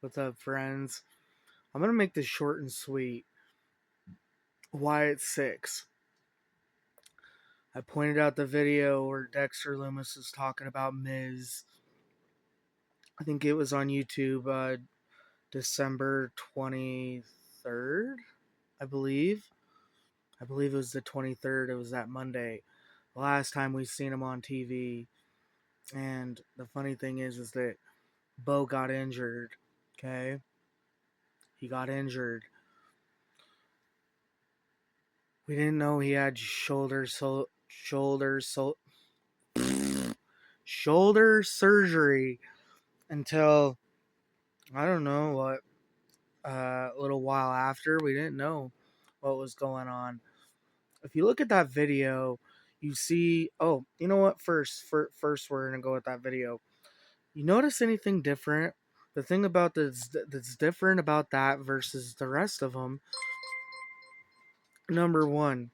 What's up, friends? I'm gonna make this short and sweet. Wyatt6. I pointed out the video where Dexter Lumis is talking about Miz. I think it was on YouTube, December 23rd, I believe. I believe it was the 23rd. It was that Monday. The last time we seen him on TV. And the funny thing is that Bo got injured. Okay? He got injured. We didn't know he had shoulder surgery until I don't know what a little while after. We didn't know what was going on. If you look at that video, you see. Oh, you know what? First we're gonna go with that video. You notice anything different? The thing about that's different about that versus the rest of them. Number one,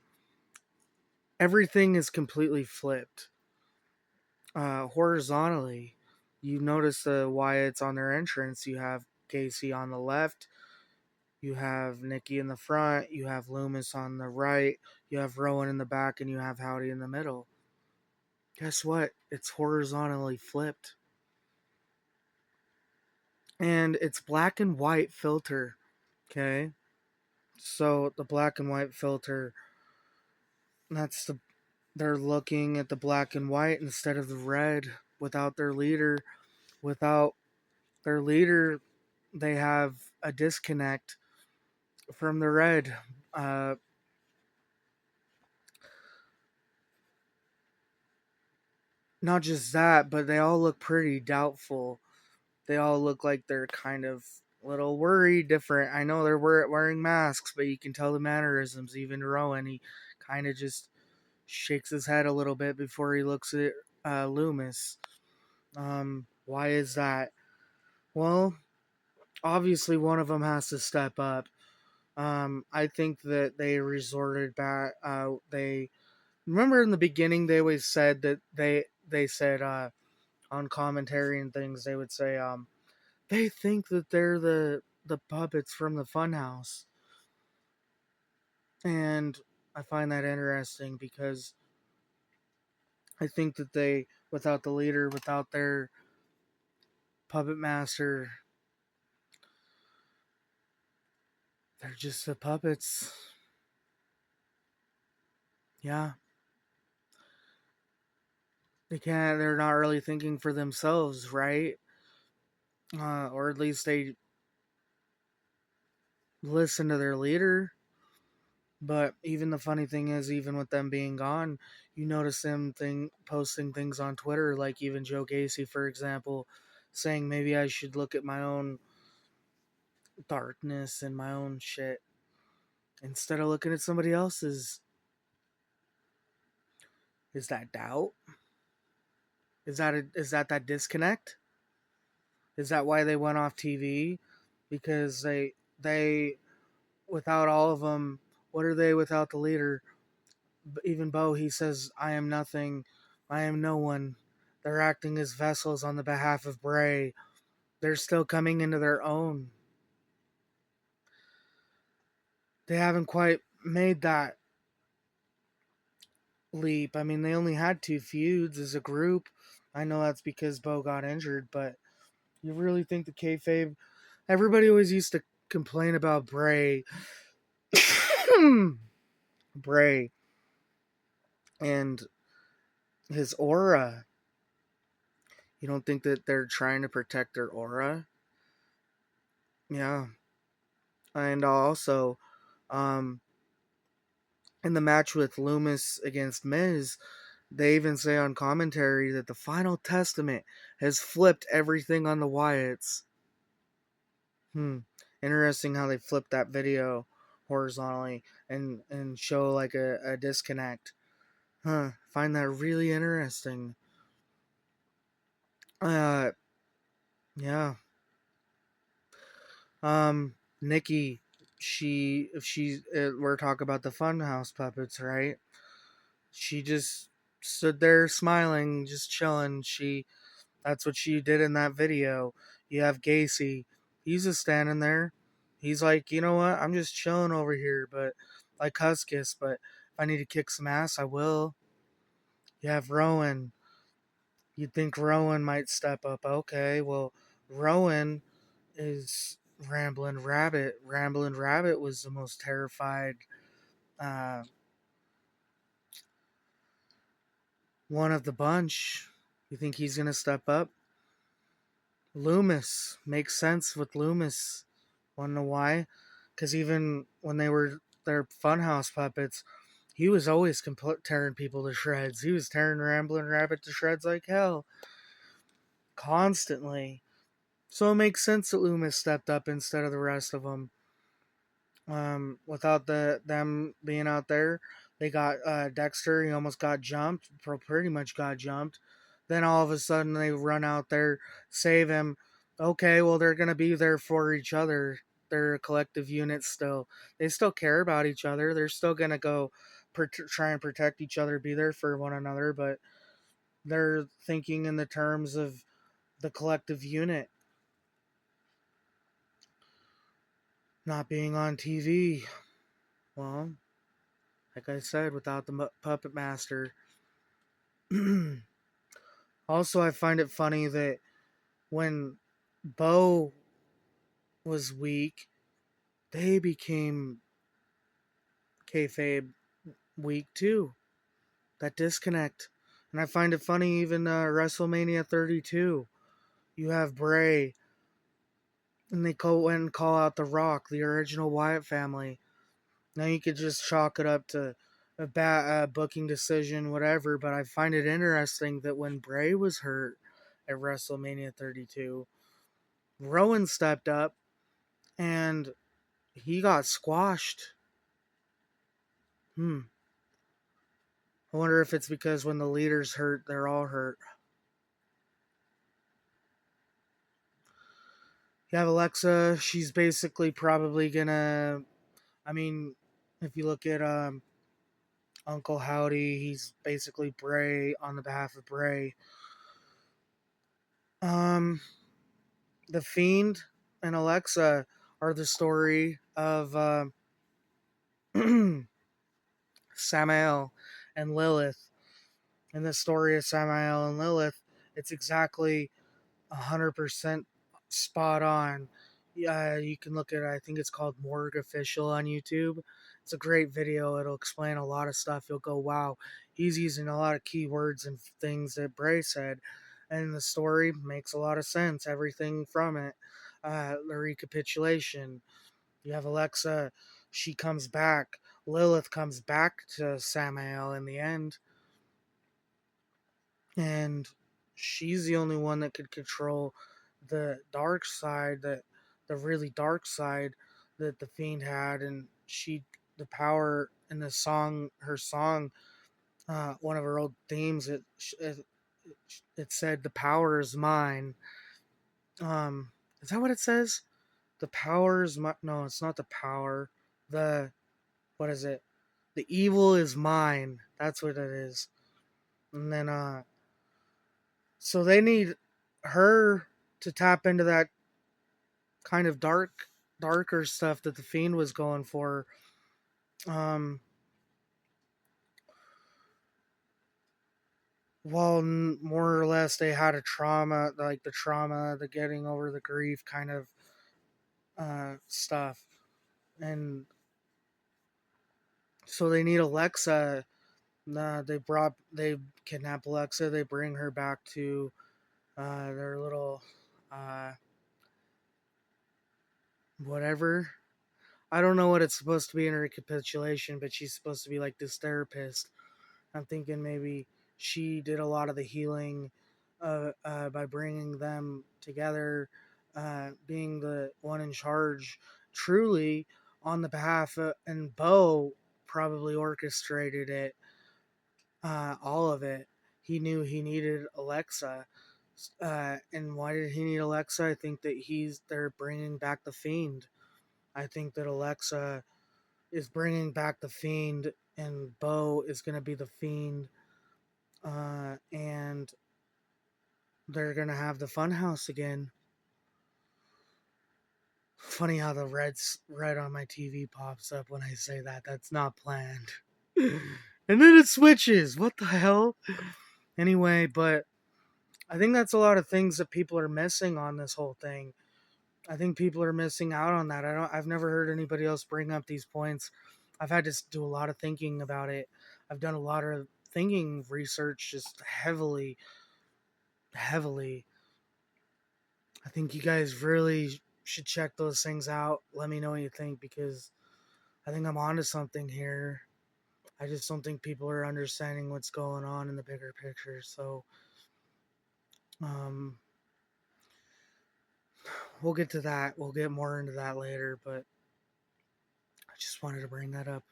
everything is completely flipped. Horizontally, you notice the Wyatts on their entrance. You have Casey on the left, you have Nikki in the front, you have Lumis on the right, you have Rowan in the back, and you have Howdy in the middle. Guess what? It's horizontally flipped. And it's black and white filter. Okay? So the black and white filter, they're looking at the black and white instead of the red. Without their leader, they have a disconnect from the red. Not just that, but they all look pretty doubtful. They all look like they're kind of a little worried, different. I know they're wearing masks, but you can tell the mannerisms. Even Rowan, he kind of just shakes his head a little bit before he looks at Lumis. Why is that? Well, obviously one of them has to step up. I think that they resorted back. They remember in the beginning they always said that they said on commentary and things they would say they think that they're the puppets from the funhouse, and I find that interesting because I think that they, without the leader, without their puppet master, they're just the puppets. Yeah. They're not really thinking for themselves, right? Or at least they listen to their leader. But even the funny thing is, even with them being gone, you notice them posting things on Twitter, like even Joe Gacy, for example, saying maybe I should look at my own darkness and my own shit instead of looking at somebody else's. Is that doubt? Is that disconnect? Is that why they went off TV? Because they without all of them, what are they without the leader? Even Bo, he says, I am nothing, I am no one. They're acting as vessels on the behalf of Bray. They're still coming into their own. They haven't quite made that leap. I mean, they only had 2 feuds as a group. I know that's because Bo got injured, but you really think the kayfabe... Everybody always used to complain about Bray. Bray. And his aura. You don't think that they're trying to protect their aura? Yeah. And also, in the match with Lumis against Miz, they even say on commentary that the final testament has flipped everything on the Wyatts. Interesting how they flipped that video horizontally and show like a disconnect. Find that really interesting. Yeah. Nikki, we're talking about the Funhouse puppets, right? She just stood there smiling, just chilling. That's what she did in that video. You have Gacy, He's just standing there. He's like, you know what? I'm just chilling over here, but like Huskus. But if I need to kick some ass, I will. You have Rowan. You'd think Rowan might step up. Okay, well, Rowan is Ramblin' Rabbit. Ramblin' Rabbit was the most terrified uh, one of the bunch. You think he's gonna step up? Lumis makes sense with Lumis. Wanna know why? Because even when they were their Funhouse puppets, he was always tearing people to shreds. He was tearing Ramblin' Rabbit to shreds like hell, constantly. So it makes sense that Loomis stepped up instead of the rest of them. Without them being out there, they got Dexter. He almost got jumped, pretty much got jumped. Then all of a sudden they run out there, save him. Okay, well they're gonna be there for each other. They're a collective unit still. They still care about each other. They're still gonna go try and protect each other, be there for one another. But they're thinking in the terms of the collective unit, not being on TV. Well, like I said, without the puppet master. Also, I find it funny that when Bo was weak, they became kayfabe weak too. That disconnect. And I find it funny even WrestleMania 32. You have Bray, and they went and call out The Rock, the original Wyatt family. Now you could just chalk it up to a bad booking decision, whatever. But I find it interesting that when Bray was hurt at WrestleMania 32, Rowan stepped up and he got squashed. I wonder if it's because when the leader's hurt, they're all hurt. You have Alexa. She's basically probably gonna. I mean, if you look at Uncle Howdy, he's basically Bray on the behalf of Bray. Um, the Fiend and Alexa are the story of Samael and Lilith. In the story of Samael and Lilith, it's exactly 100% spot on. Yeah, you can look at it. I think it's called Morgue Official on YouTube. It's a great video. It'll explain a lot of stuff. You'll go, wow, he's using a lot of keywords and things that Bray said. And the story makes a lot of sense. Everything from it. The recapitulation. You have Alexa. She comes back. Lilith comes back to Samael in the end. And she's the only one that could control the dark side, that the really dark side that the Fiend had. And she, the power in the song, her song, one of her old themes, it said, "The power is mine." Is that what it says? The power is my. No, it's not the power. The what is it? The evil is mine. That's what it is. And then so they need her to tap into that kind of darker stuff that the Fiend was going for. Um, well, more or less, they had a trauma, like the trauma, the getting over the grief kind of stuff, and so they need Alexa. They kidnap Alexa. They bring her back to their little uh, whatever. I don't know what it's supposed to be in recapitulation, but she's supposed to be like this therapist. I'm thinking maybe she did a lot of the healing by bringing them together, being the one in charge, truly on the behalf of, and Bo probably orchestrated it, all of it. He knew he needed Alexa. And why did he need Alexa? I think that they're bringing back the Fiend. I think that Alexa is bringing back the Fiend, and Bo is going to be the Fiend, and they're going to have the Funhouse again. Funny how the red on my TV pops up when I say that. That's not planned. And then it switches. What the hell? Anyway, but I think that's a lot of things that people are missing on this whole thing. I think people are missing out on that. I've never heard anybody else bring up these points. I've had to do a lot of thinking about it. I've done a lot of thinking research just heavily. I think you guys really should check those things out. Let me know what you think, because I think I'm onto something here. I just don't think people are understanding what's going on in the bigger picture. So, um, we'll get to that. We'll get more into that later, but I just wanted to bring that up.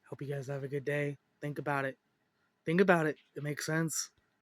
Hope you guys have a good day. Think about it. Think about it. It makes sense.